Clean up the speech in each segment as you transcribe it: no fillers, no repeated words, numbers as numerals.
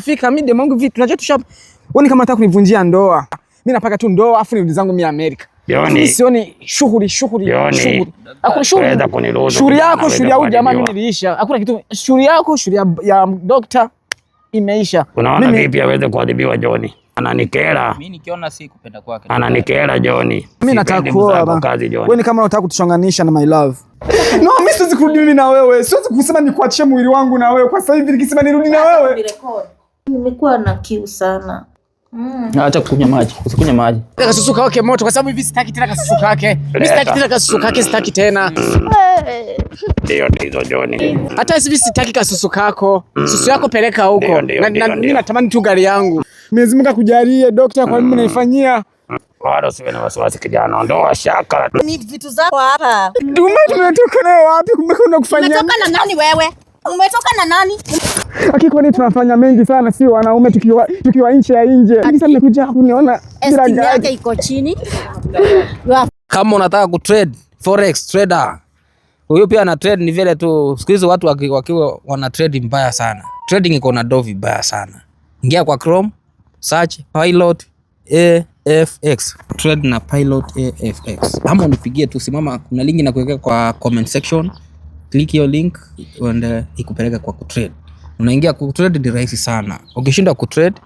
tushafika mimi demu wangu vipi? Tunajua wewe kama unataka kunivunjia ndoa. Mimi napaka tu ndoa afu nirudi zangu mimi Amerika. Mimi sioni shughuli. Hakuna shughuli. Shughuli yako, shughuli ya jamaa mimi niliisha. Hakuna kitu. Shughuli yako, shughuli ya dokta imeisha. Unaona vipi aweze kuadhibiwa John? Ananikera. Mimi nikiona si kupenda kwake. Ananikera John. Mimi nataka kuoa kazi John. Wewe ni kama unataka kutuchonganisha na my love. No, mimi siwezi kurudi mimi na wewe. Siwezi kusema nikuachie mwili wangu na wewe. Kwa sasa hivi nikisema nirudi na wewe. Nimekuwa na kiu sana. Acha kunywa maji. Usikunywe maji. Kasusuka wake moto kwa sababu hivi sitaki tena kasusuka wake. Mimi sitaki tena kasusuka wake, sitaki tena. Ndio hizo John. Hata hivi sitaki kasusuka yako. Susu yako peleka huko. Na mimi natamani tu gari yangu. Mwenyezi Mungu akujalie dokta, kwa nini unaifanyia? Wala usiwe na wasiwasi kijana, ondoa shaka. Ni vitu zako hapa. Tumetoka nayo wapi? Kumbe unakufanyia. Umetoka na nani wewe? Umetoka na nani? Hakika kwani tunafanya mengi sana, sio wanaume tukiwa nje ya nje. Sasa nimekuja hapo niona bila gari iko chini. Kama unataka kutrade forex trader, huyo pia ana trade ni vile tu siku hizo watu wakiwa wana trade mbaya sana. Trading iko na dovi mbaya sana. Ingia kwa Chrome, search Pilot AFX. Trade na Pilot AFX. Ama unipigie tu, simama, kuna link na kuweka kwa comment section. Click hiyo link and ikupeleka kwa kutrade. Unaingia kutrade, ni rahisi sana. Ukishinda kutrade,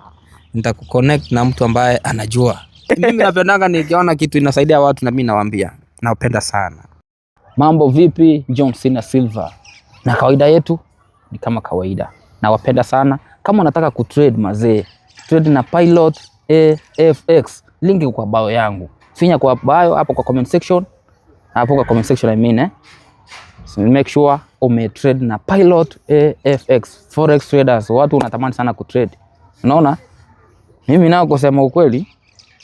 nitakuconnect na mtu ambaye anajua. Mimi napendanga nikiona kitu inasaidia watu na mimi nawaambia. Napenda sana. Mambo vipi? John Cena Silver. Na kawaida yetu ni kama kawaida. Nawapenda sana. Kama unataka kutrade mazee, trade na Pilot AFX. Link kwa bio yangu. Finya kwa bio hapo kwa comment section. Hapo kwa comment section I mean So make sure umetrade na Pilot AFX. Forex traders, watu unatamani sana kutrade. Unaona? Mimi nao kusema ukweli,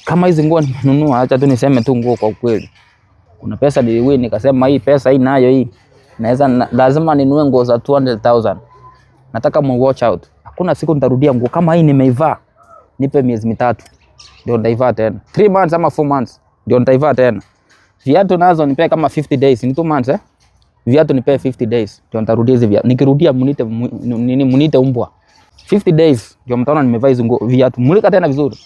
kama hizi nguo nimenunua, acha tu niseme tu nguo kwa ukweli. Kuna pesa niliwin nikasema hii pesa hii nayo hii. Lazima ninunue nguo za 200,000. Nataka mu watch out. Hakuna siku nitarudia nguo kama hii nimeivaa. Nipe miezi 3 ndio nitaivaa tena. 3 months ama 4 months ndio nitaivaa tena. Viatu nazo nipe kama 50 days, ni 2 months Viatu nipe 50 days ndio nitarudia hizi viatu. Nikirudia munite umbwa. 50 days ndio mtaona nimevaa hizo nguo viatu. Mulika tena vizuri.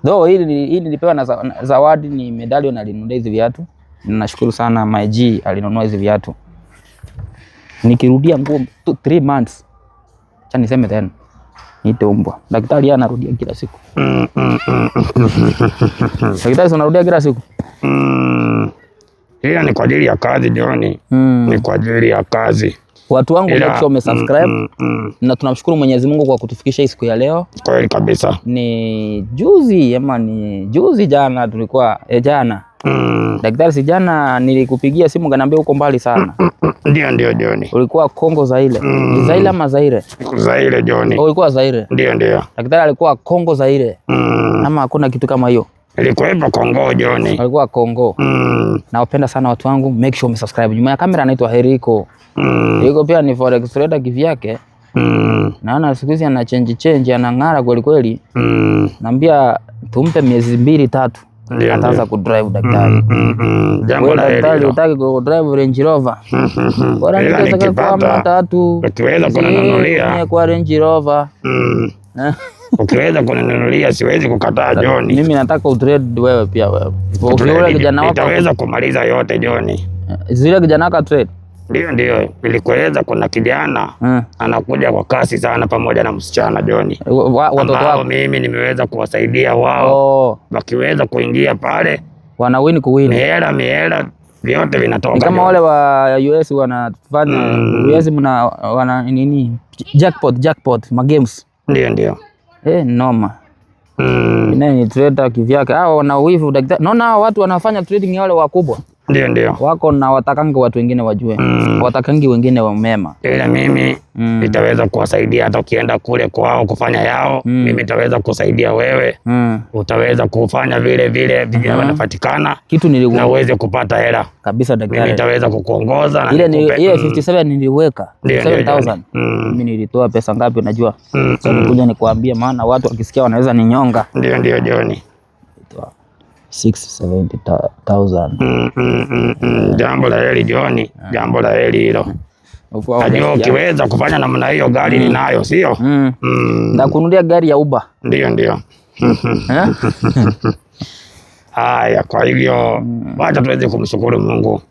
Though hili nilipewa na zawadi, ni medallion alinunua hizi viatu. Ninashukuru sana my G alinunua hizi viatu. Nikirudia nguo 3 months. Acha niseme tena. Niite umbwa. Daktari anarudia kila siku. Daktari anarudia kila siku. Hii ni kwa ajili ya kazi John. Ni kwa ajili ya kazi. Watu wangu wote wamesubscribe na tunamshukuru Mwenyezi Mungu kwa kutufikisha hii siku ya leo. Kweli kabisa. Ni juzi jana tulikuwa jana. Daktari, si jana nilikupigia simu kaniambia uko mbali sana. Ndio John. Ulikuwa Kongo Zaire. Ni Zaire ama Zaire? Zaire John. Ulikuwa Zaire? Ndio. Daktari alikuwa Kongo Zaire. Ama hakuna kitu kama hiyo? Ilikuwa Kongo John. Alikuwa Kongo. Nawapenda sana watu wangu, make sure umesubscribe. Nyuma ya kamera anaitwa Heriko. Heriko pia ni forex trader kivyake. Naona siku hizi ana change anang'ara kweli kweli. Naambia tumpe miezi 2-3 ataanza kudrive daktari. Jambo la daktari utaki kudrive Range Rover. Bora nikitaka kwa 3 ukiweza kununulia kwa Range Rover. Ukiweza kununulia siwezi kukataa John. Mimi nataka utrade wewe pia wewe. Ukiona kijana wako nitaweza kumaliza yote John. Zile kijana ka trade. Ndio. Ilikueleza kuna kijana anakuja kwa kasi sana pamoja na msichana John. Watoto wao mimi nimeweza kuwasaidia wao. Wakiweza kuingia pale wana win kuwin. Mihela vyote vinatoka. Kama wale wa US wanafanya US wana nini? Jackpot ma games. Ndio. Noma. Ni trader kivyake. Hao wana wivu daktari. Naona watu wanafanya trading wale wakubwa. Ndio. Wako na watakangi watu wengine wajue. Watakangi wengine wa mema. Ila mimi nitaweza kuwasaidia hata ukienda kule kwao kufanya yao. Mimi nitaweza kusaidia wewe. Utaweza kufanya vile vijana wanapatikana. Kitu niliweka. Na uweze kupata hela. Kabisa daktari. Mimi nitaweza kukuongoza na ile 57 niliweka. 7000. Mimi nilitoa pesa ngapi unajua? Sasa nikuja nikwambie, maana watu wakisikia wanaweza ninyonga. Ndio John. 670,000. Jambo la heri John. Jambo la heri hilo. Najua ukiweza kufanya namna hiyo gari ninayo, sio? Ndakunulia gari ya Uber. Ndio. Haya, kwa hivyo wacha tuweze kumshukuru Mungu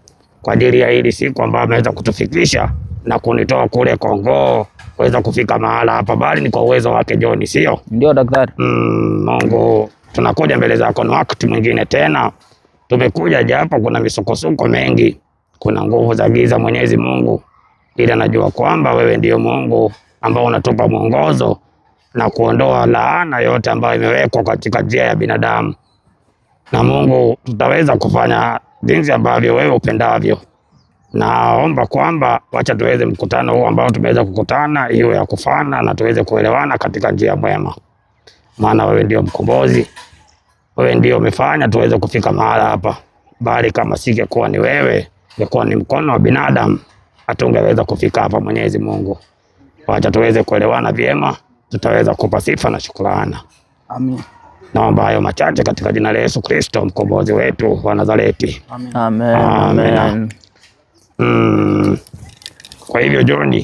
kwa ajili ya hili siku ambayo ameweza kutufikisha na kunitoa kule Kongo kuweza kufika mahala hapa, bali ni kwa uwezo wake John, sio? Ndio daktari. Mungu, tunakuja mbele zako na wakati mwingine tena. Tumekuja japo kuna misukosuko mengi, kuna nguvu za giza Mwenyezi Mungu, ila najua kwamba wewe ndio Mungu ambao unatupa mwongozo na kuondoa laana yote ambayo imewekwa katika njia ya binadamu. Na Mungu, tutaweza kufanya jinsi ambavyo wewe upendavyo. Naomba kwamba wacha tuweze mkutano huu ambao tumeweza kukutana iwe ya kufana na tuweze kuelewana katika njia mwema. Maana wewe ndio mkombozi. Wewe ndio umefanya tuweze kufika mahala hapa. Bali kama singekuwa ni wewe, ingekuwa ni mkono wa binadamu, hatungeweza kufika hapa Mwenyezi Mungu. Wacha tuweze kuelewana vyema, tutaweza kukupa sifa na shukrani. Amen. Naomba hayo machache katika jina la Yesu Kristo mkombozi wetu wa Nazareti. Amen. Kwa hivyo John,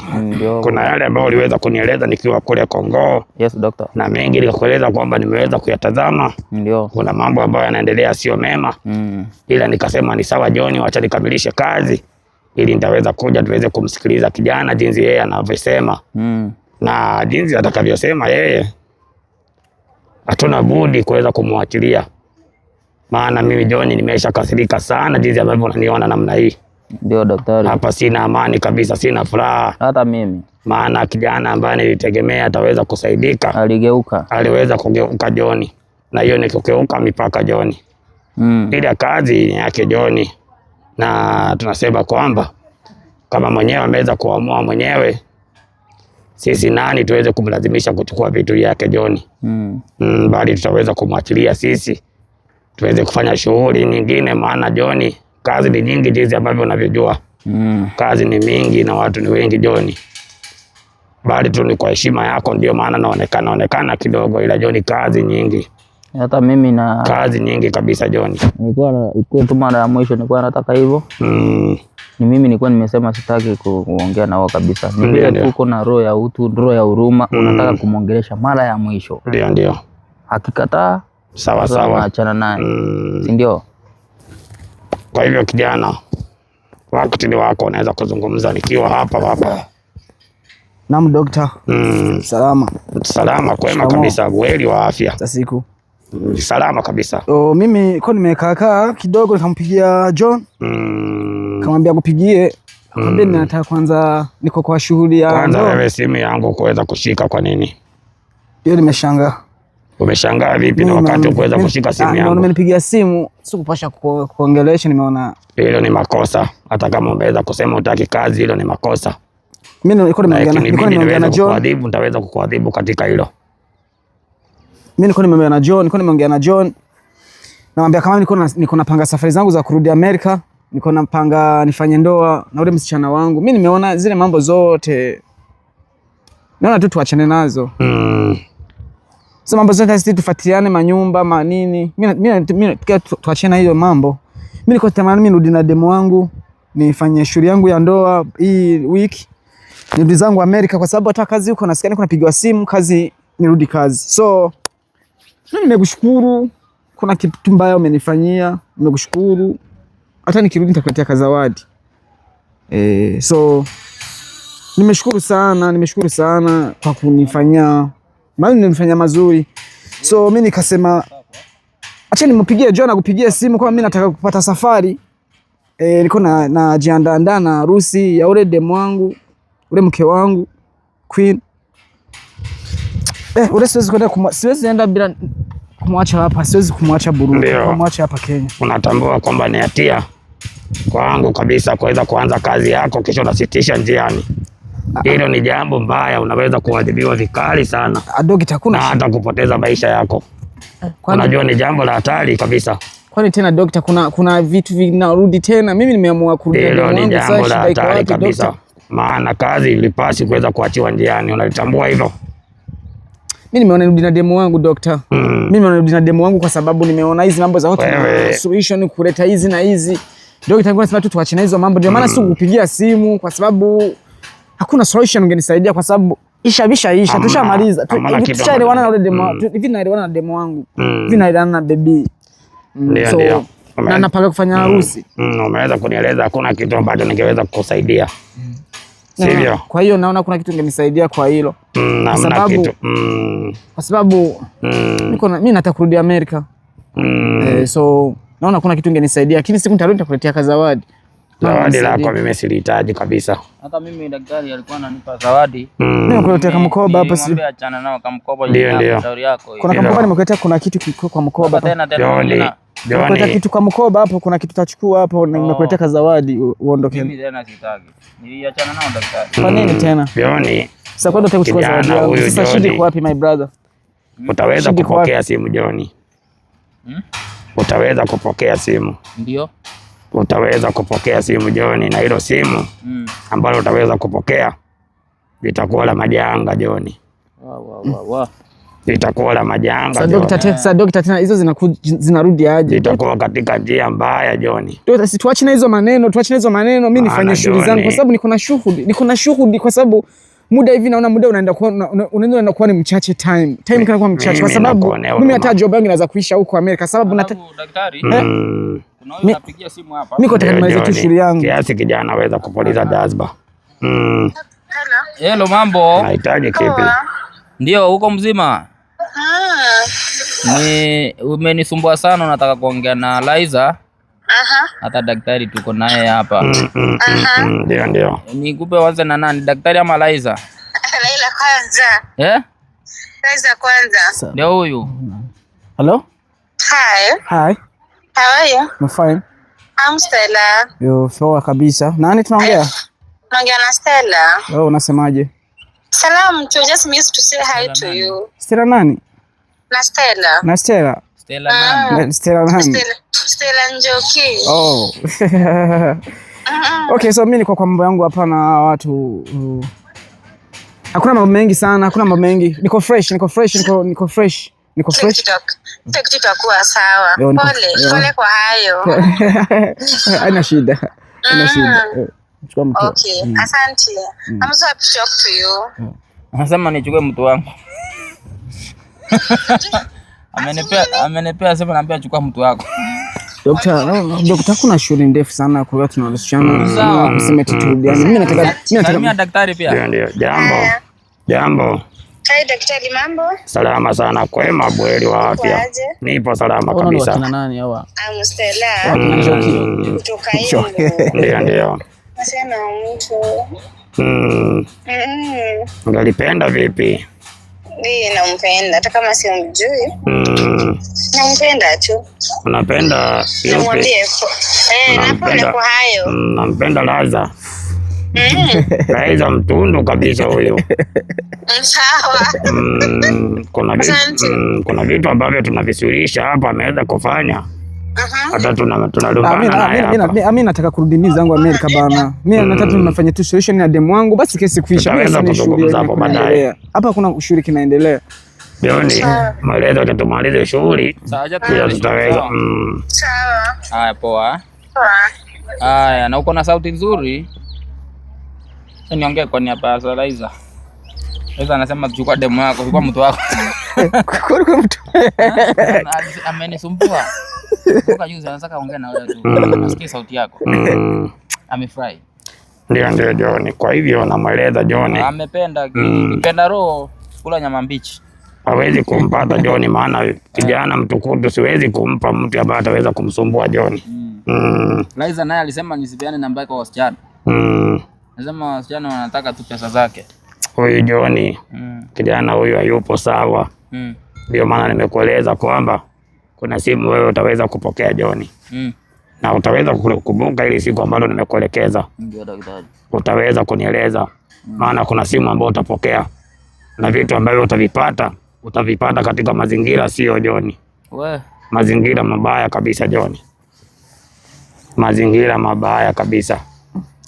kuna yale ambayo uliweza kunieleza nikiwa kule Kongo. Yes, doctor. Na mengi nikakueleza kwamba nimeweza kuyatazama. Ndio. Kuna mambo ambayo yanaendelea sio mema. Ila nikasema ni sawa John, wacha nikamilishe kazi ili nitaweza kuja tuweze kumsikiliza kijana jinsi yeye anavyosema. Na jinsi atakavyosema yeye, hatuna budi kuweza kumwachilia. Maana mimi John nimeshakasirika sana jinsi ambavyo unaniona namna hii. Ndio daktari. Hapa sina amani kabisa, sina furaha. Hata mimi. Maana kijana ambaye nilitegemea ataweza kusaidika, aliweza kugeuka John. Na hiyo ni kugeuka mipaka John. Ile kazi yake John. Na tunasema kwamba kama mwenyewe ameweza kuamua mwenyewe, sisi nani tuweze kumlazimisha kuchukua vitu vyake John. Bali tutaweza kumwachilia sisi tuweze kufanya shughuli nyingine. Maana John, kazi ni nyingi jinsi ambavyo unavyojua. Kazi ni mingi na watu ni wengi John. Bali tu ni kwa heshima yako ndio maana naonekana kidogo, ila John kazi nyingi. Hata mimi na kazi nyingi kabisa John. Nilikuwa tu mara ya mwisho nilikuwa nataka hivyo. Ni mimi nilikuwa nimesema sitaki kuongea nao kabisa. Ni vile uko na roho ya utu, roho ya huruma, unataka kumwongelesha mara ya mwisho. Ndio. Akikataa sawa. Achana naye. Si ndio? Kwa hivyo kijana, wakati ni wako, unaweza kuzungumza nikiwa hapa. Naam dokta. Salama kwema kabisa, kweli wa afya. Siku. Salama kabisa. Mimi kwa nimekaa kidogo nikampigia John. Kamwambia kupigie. Akamwambia ninataka kwanza niko kwa shughuli ya kwanza wewe simu yangu kuweza kushika kwa nini? Hiyo nimeshangaa. Umeshangaa vipi na wakati ukuweza kushika simu yangu? Ndio nimenipigia simu, sikupasha kuongelesha, nimeona hilo ni makosa. Hata kama umeweza kusema utaki kazi, hilo ni makosa. Mimi nilikuwa nimeongea na John. Nitaweza kukuadhibu katika hilo. Mimi nilikuwa nimeongea na John. Namwambia kama niko napanga safari zangu za kurudi Amerika, niko napanga nifanye ndoa na ule msichana wangu. Mimi nimeona zile mambo zote, naona tu tuachane nazo. So mambo zote sisi tufuatiliane manyumba manini. Mimi tuachane hiyo mambo. Mimi niko tamani nirudi na demo wangu, nifanye shughuli yangu ya ndoa hii wiki. Nirudi zangu Amerika kwa sababu hata kazi huko nasikia niko napigiwa simu kazi, nirudi kazi. So mimi nimekushukuru, kuna kitu mbaya umenifanyia, nimekushukuru. Hata nikirudi nitakuletea kazawadi. So nimeshukuru sana kwa kunifanyia mazuri. So mimi nikasema acha nimpigie John akupigie simu kwa mimi nataka kupata safari. Niko najiandaa na harusi ya ule demu wangu, ule mke wangu Queen. Ule siwezi enda bila kumwacha hapa, siwezi kumwacha Burundi, kumwacha hapa Kenya. Unatambua kwamba ni hatia kwangu kabisa kuweza kuanza kazi yako kisha unasitisha njiani. Hilo ni jambo mbaya, unaweza kuadhibiwa vikali sana. Na hata kupoteza maisha yako. Unajua ni jambo la hatari kabisa. Kwani tena dokta, kuna vitu vinarudi tena. Mimi nimeamua kurudi. Hilo ni jambo la hatari kabisa. Maana kazi ilipasi kuweza kuachiwa njiani, unalitambua hivyo? Mimi nimeona nirudi na demo wangu dokta. Mimi nimeona nirudi na demo wangu kwa sababu nimeona hizi mambo za watu na solution kuleta hizi na hizi. Dokta, ngoja nasema tu tuache na hizo mambo. Ndio maana sikukupigia simu kwa sababu hakuna solution ungenisaidia kwa sababu isha tushamaliza. Tushaelewana na yule demo. Hivi naelewana na demo wangu. Hivi naelewana na baby. Ndio. Na napanga kufanya harusi. Umeweza kunieleza hakuna kitu ambacho ningeweza kukusaidia. Sivyo? Kwa hiyo naona kuna kitu ungenisaidia kwa hilo. Kwa sababu mimi nataka kurudi Amerika. So naona kuna kitu ungenisaidia, lakini siku nitarudi nitakuletea kazawadi. Zawadi lako mimi silihitaji kabisa. Hata mimi daktari alikuwa ananipa zawadi. Mimi nakuletea kamkoba hapa sisi. Niambia achana nao kamkoba ndio. Shauri yako. Kuna kamkoba nimekuletea, kuna kitu kiko kwa mkoba. Tena. Nimekuletea kitu kwa mkoba hapo, kuna kitu utachukua hapo na nimekuletea kazawadi uondoke. Mimi tena sitaki. Niliachana nao daktari. Kwa nini tena? Jioni. Sasa kwani unataka kuchukua zawadi yangu? Sasa shida iko wapi my brother? Utaweza kupokea simu jioni? Utaweza kupokea simu? Ndio. Utaweza kupokea simu jioni, na hilo simu ambalo utaweza kupokea litakuwa la majanga jioni. Litakuwa la majanga. Sasa dokta tena hizo zinarudi aje? Litakuwa katika njia mbaya jioni. Tuache na hizo maneno, mimi nifanye shughuli zangu kwa sababu niko na shughuli kwa sababu muda hivi naona muda unaenda kuwa ni mchache, time kana kuwa mchache kwa sababu mimi hata job yangu inaweza kuisha huko Amerika sababu daktari unapigia simu hapa. Niko nataka nimalize tu shughuli yangu. Kiasi kijana aweza kupuliza jazba. Hello, mambo. Nahitaji kipi? Ndio, huko mzima? Umenisumbua sana, nataka kuongea na Liza. Hata daktari tuko naye hapa. Ndio. Nikupe waanze na nani? Daktari ama Liza? Laila kwanza. Liza kwanza. Ndio huyu. Hello? Hi. How are you? I'm fine. I'm Stella. Yo, sawa kabisa. Nani tunaongea? Naongea na Stella. Wewe unasemaje? Salam, to just miss to say hi to you. Stella nani? Na Stella. Na Stella. Stella nani? Stella nani? Stella Njoki. Oh. Okay, so mimi niko kwa mambo yangu hapa na watu. Hakuna mambo mengi sana, hakuna mambo mengi. Niko fresh. Kitu itakuwa sawa. Pole kwa hayo. Haina shida. Okay, asante. I'm so happy to talk to you. Anasema nichukue mtu wangu. Amenipea sema naambia chukua mtu wako. Dokta, kuna shughuli ndefu sana kwa watu tunalishana. Kusema tuturudiane. Mimi nataka daktari pia. Ndio. Jambo. Hai daktari, mambo? Salama sana, kwema bweli wa afya. Nipo salama kabisa. Kuna nani hawa? I'm Stella. Kutoka Ingo. Ndio. Nasema mtu. Ungalipenda vipi? Mimi nampenda hata kama simjui. Nampenda tu. Unapenda yupi? Namwambie. Napenda kwa hayo. Nampenda Laza. Laza mtundu kabisa huyo. Sawa. Kuna vitu ambavyo tunavisulisha hapa ameweza kufanya. Hata tunalumbana naye. Mimi nataka kurudi mimi zangu Amerika bana. Mimi nataka tunafanya tu solution na demu wangu basi kesi kuisha. Tunaweza kuzungumza hapo baadaye. Hapa kuna shughuli kinaendelea. Jioni maelezo tutamaliza shughuli. Kisha tutaweza. Sawa. Haya, poa. Haya, na uko na sauti nzuri. Niongee kwa niaba ya Liza. Liza anasema chukua demu yako, chukua mtu wako. Kwa mtu. Amenisumbua. Toka juzi anataka ongea na wewe tu. Nasikia sauti yako. Amefurahi. Ndio John. Kwa hivyo namweleza John. Nipenda roho kula nyama mbichi. Hawezi kumpata John maana kijana mtukutu, siwezi kumpa mtu ambaye ataweza kumsumbua John. Liza naye alisema nisipeane namba yake kwa wasichana. Anasema wasichana wanataka tu pesa zake. Huyu John, kijana huyu hayupo sawa. Ndio maana nimekueleza kwamba kuna simu wewe utaweza kupokea John. Na utaweza kukumbuka ile siku ambayo nimekuelekeza. Ndio daktari. Utaweza kunieleza maana kuna simu ambayo utapokea na vitu ambavyo utavipata katika mazingira sio John. Mazingira mabaya kabisa John. Mazingira mabaya kabisa.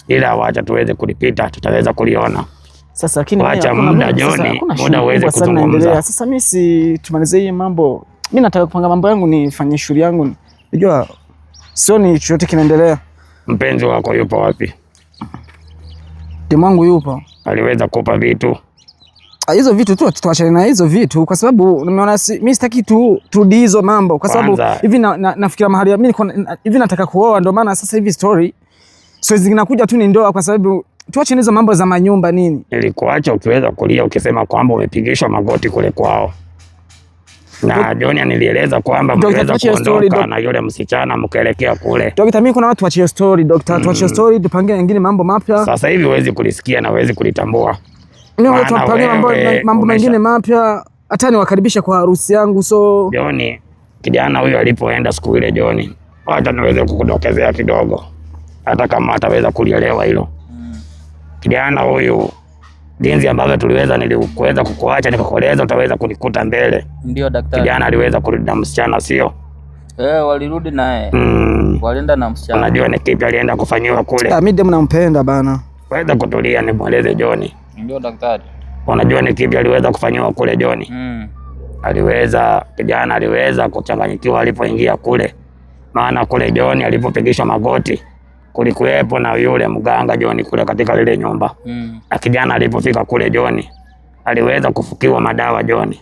Ila wacha tuweze kulipita, tutaweza kuliona. Sasa lakini wacha muda John, muda uweze kuzungumza. Sasa mimi si tumalize hii mambo. Mimi nataka kupanga mambo yangu, nifanye shughuli yangu. Unajua sioni chochote kinaendelea. Mpenzi wako yupo wapi? Demu wangu yupo. aliweza kupa vitu hizo vitu tu tuachane na hizo vitu, kwa sababu nimeona mimi sitaki turudi hizo mambo, kwa sababu hivi nafikiria mahali mimi niko hivi nataka kuoa, ndio maana sasa hivi story so zinakuja tu ni ndoa, kwa sababu tuache hizo mambo za manyumba nini. Nilikuacha ukiweza kulia ukisema kwamba umepigishwa magoti kule kwao, na John nilieleza kwamba mliweza kuondoka na yule msichana mkaelekea kule. Dokta, mimi kuna watu tuachie story dokta, tuachie story tupange nyingine mambo mapya. Sasa hivi huwezi kulisikia na huwezi kulitambua. Mimi tupange mambo mengine mapya, hata niwakaribisha kwa harusi yangu. So John, kijana huyo alipoenda siku ile John, hata niweze kukudokezea kidogo, hata kama ataweza kulielewa hilo. Kijana huyu jinsi ambavyo niliweza kukuacha nikakueleza utaweza kunikuta mbele. Ndio daktari. Kijana aliweza kurudi na msichana sio? Walirudi naye. Walienda na msichana. Unajua ni kipi alienda kufanyiwa kule? Mimi ndio mnampenda bana. Weza kutulia nimueleze John. Ndio daktari. Unajua ni kipi aliweza kufanyiwa kule John? Kijana aliweza kuchanganyikiwa alipoingia kule. Maana kule John alipopigishwa magoti kulikuwepo na yule mganga John kule katika lile nyumba. Na kijana alipofika kule John aliweza kufukiwa madawa John.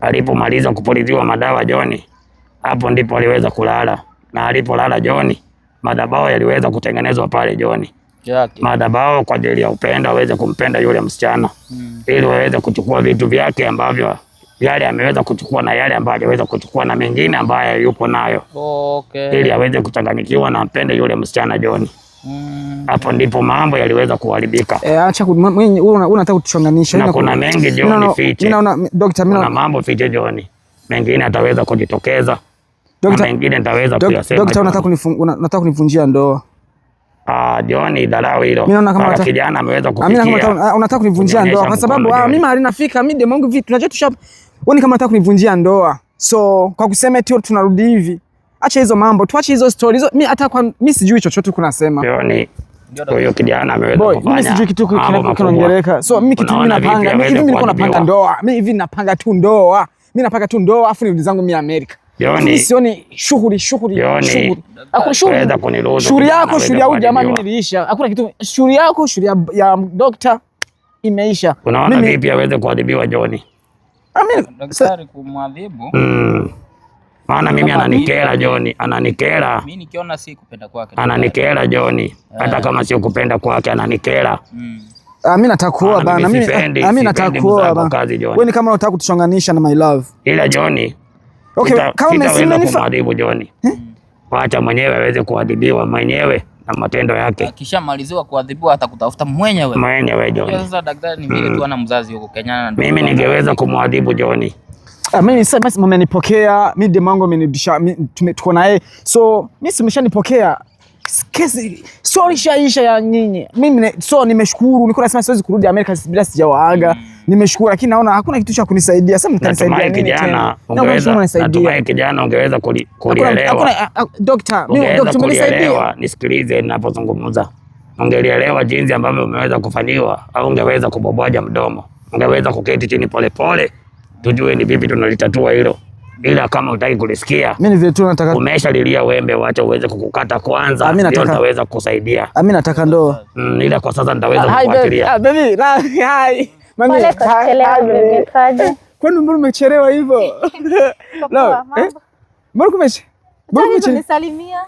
Alipomaliza kupuliziwa madawa John, hapo ndipo aliweza kulala. Na alipolala John, madhabahu yaliweza kutengenezwa pale John. Madhabahu kwa ajili ya upendo aweze kumpenda yule msichana. Ili waweze kuchukua vitu vyake ambavyo yale ameweza kuchukua na yale ambayo hajaweza kuchukua na mengine ambayo yupo nayo. Ili aweze kuchanganyikiwa na mpende yule msichana John. Hapo ndipo mambo yaliweza kuharibika. Acha mwenye unataka kutuchonganisha. Na kuna mengi John fiche. Dokta, kuna mambo fiche John. Mengine ataweza kujitokeza. Dokta, mengine nitaweza kuyasema. Dokta, unataka kunivunjia ndoa. John dharau hilo. Kama kijana ameweza kufikia. Mimi kama unataka kunivunjia ndoa kwa sababu mimi hali nafika mimi demo wangu vitu tunajua tushap. Wewe kama unataka kunivunjia ndoa. So kwa kusema eti tunarudi hivi. Acha hizo mambo, tuache hizo stories. Mimi hata kwa mimi sijui chochote kunasema. John, huyo kijana ameweza kufanya. Mimi sijui kitu kinaongeleka. So mimi kitu mimi napanga, mimi niko napanga ndoa. Mimi hivi napanga tu ndoa. Mimi napanga tu ndoa afu nirudi zangu mimi Amerika. Mimi sioni shughuli. Hakuna shughuli. Shughuli yako, shughuli ya huyu jamaa mimi niliisha. Hakuna kitu. Shughuli yako, shughuli ya dokta imeisha. Unaona vipi aweze kuadhibiwa John? Daktari kumwadhibu. Maana mimi ananikera John, ananikera. Mimi nikiona si kupenda kwake. Ananikera John. Hata kama sio kupenda kwake ananikera. Mimi nataka kuoa bana. Mimi nataka kuoa bana. Wewe ni kama unataka kutuchonganisha na my love. Ila John. Okay, kama umesema kumwadhibu John. Wacha mwenyewe aweze kuadhibiwa mwenyewe na matendo yake. Akishamaliziwa kuadhibiwa atakutafuta mwenyewe. Mwenyewe John. Sasa daktari ni vile tu ana mzazi huko Kenya. Mimi ningeweza kumwadhibu John. Mimi sasa basi mmenipokea, mimi demu wangu amenirudisha, tuko na yeye. So mimi simeshanipokea. Kesi sorry shaisha ya nyinyi. Mimi nimeshukuru, niko nasema siwezi kurudi Amerika bila sijawaaga. Nimeshukuru lakini naona hakuna kitu cha kunisaidia. Sasa mtanisaidia nini tena? Natumai kijana ungeweza kulielewa. Dokta, umenisaidia. Nisikilize ninapozungumza. Ungelielewa jinsi ambavyo umeweza kufanyiwa au ungeweza kuboboaja mdomo. Ungeweza kuketi chini polepole. Tujue ni vipi tunalitatua hilo. Ila kama utaki kulisikia, mimi vile tu nataka umeshalilia wembe, wacha uweze kukukata kwanza, ndio nitaweza kusaidia. Mimi nataka ndoa. Ila kwa sasa nitaweza kufuatilia. Baby, hi. Mami, kaje? Kwani mbona umechelewa hivyo? Love.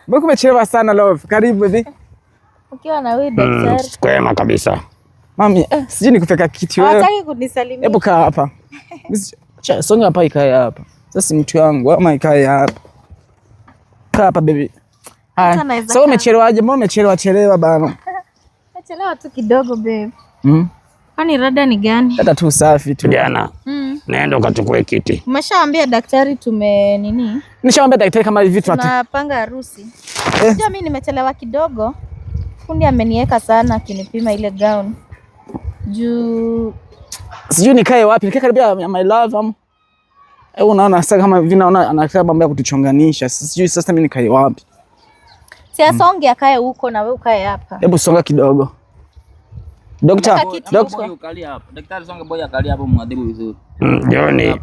Mbona umechelewa sana love? Karibu baby. Ukiwa na wewe daktari. Kwema kabisa. Mami, sijui nikupeka kitu wewe. Hataki kunisalimia. Hebu kaa hapa. Songa hapa ikae hapa. Sasa mtu wangu ama ikae hapa. Kaa hapa baby. Sasa umechelewaje? Mbona umechelewa bana? Nachelewa tu kidogo babe. Kwani rada ni gani? Hata tu safi tu. Jana. Naenda ukachukue kiti. Umeshaambia daktari nini? Nishaambia daktari kama hivi tunapanga harusi. Unajua mimi nimechelewa kidogo. Fundi ameniweka sana akinipima ile gown. Juu sijui nikae wapi? Nikae karibu ya my love unaona sasa kama hivi naona anataka mambo ya kutuchonganisha. Sijui sasa mimi nikae wapi? Si asonge akae huko na wewe ukae hapa. Hebu songa kidogo. Daktari hapa. Daktari songa boya akalia hapo mwadhibu vizuri. John.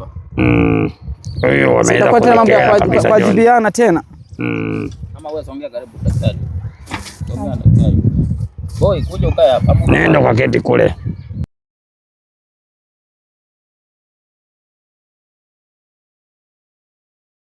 Huyo wameenda kwa kujibiana tena. Kama wewe songea karibu daktari. Songea daktari. Boy kuja ukae hapa. Nenda kwa keti kule.